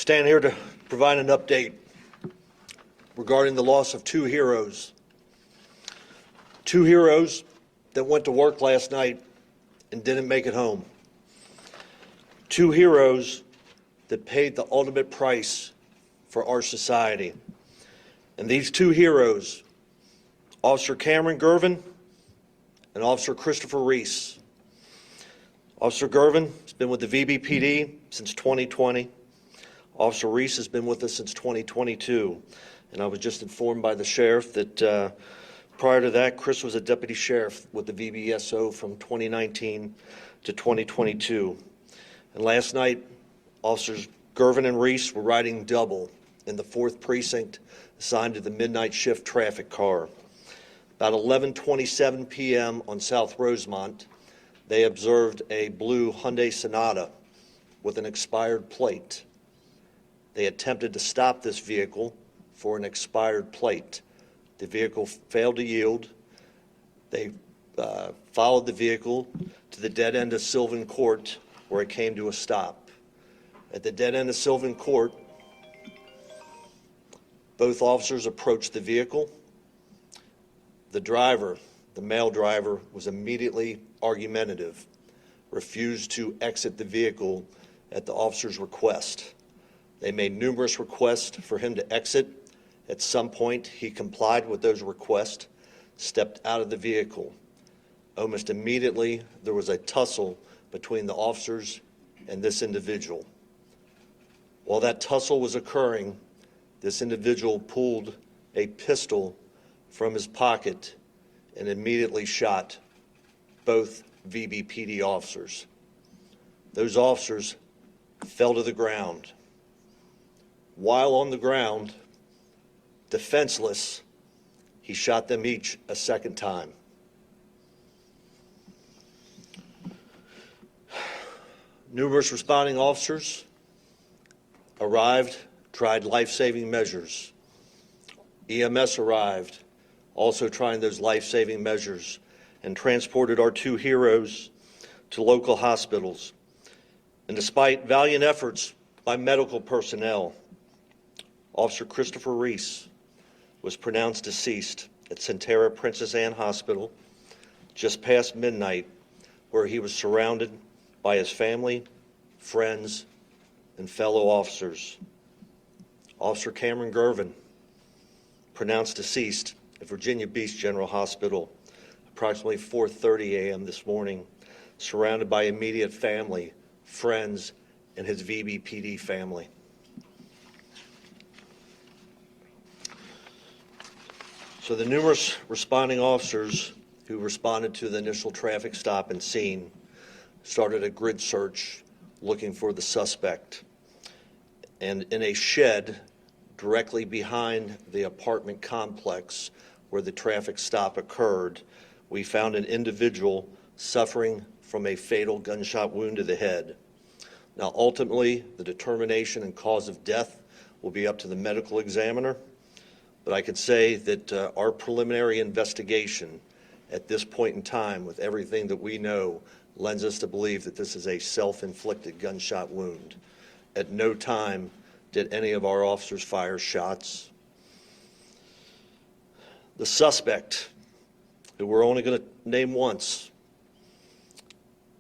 Stand here to provide an update regarding the loss of two heroes. Two heroes that went to work last night and didn't make it home. Two heroes that paid the ultimate price for our society. And these two heroes, Officer Cameron Gervin and Officer Christopher Reese. Officer Gervin has been with the VBPD since 2020. Officer Reese has been with us since 2022. And I was just informed by the sheriff that prior to that, Chris was a deputy sheriff with the VBSO from 2019 to 2022. And last night, Officers Gervin and Reese were riding double in the 4th Precinct assigned to the midnight shift traffic car. About 11:27 p.m. on South Rosemont, they observed a blue Hyundai Sonata with an expired plate. They attempted to stop this vehicle for an expired plate. The vehicle failed to yield. They followed the vehicle to the dead end of Sylvan Court, where it came to a stop. At the dead end of Sylvan Court, both officers approached the vehicle. The driver, the male driver, was immediately argumentative, refused to exit the vehicle at the officer's request. They made numerous requests for him to exit. At some point, he complied with those requests, stepped out of the vehicle. Almost immediately, there was a tussle between the officers and this individual. While that tussle was occurring, this individual pulled a pistol from his pocket and immediately shot both VBPD officers. Those officers fell to the ground. While on the ground, defenseless, he shot them each a second time. Numerous responding officers arrived, tried life-saving measures. EMS arrived, also trying those life-saving measures, and transported our two heroes to local hospitals. And despite valiant efforts by medical personnel, Officer Christopher Reese was pronounced deceased at Sentara Princess Anne Hospital just past midnight, where he was surrounded by his family, friends, and fellow officers. Officer Cameron Gervin, pronounced deceased at Virginia Beach General Hospital approximately 4:30 a.m. this morning, surrounded by immediate family, friends, and his VBPD family. So the numerous responding officers who responded to the initial traffic stop and scene started a grid search looking for the suspect. And in a shed directly behind the apartment complex where the traffic stop occurred, we found an individual suffering from a fatal gunshot wound to the head. Now, ultimately, the determination and cause of death will be up to the medical examiner, but I could say that our preliminary investigation at this point in time, with everything that we know, lends us to believe that this is a self-inflicted gunshot wound. At no time did any of our officers fire shots. The suspect, who we're only going to name once,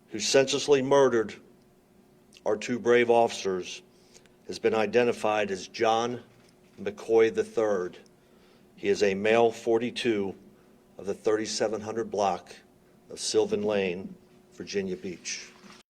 who senselessly murdered our two brave officers, has been identified as John McCoy III. He is a male 42 of the 3700 block of Sylvan Lane, Virginia Beach.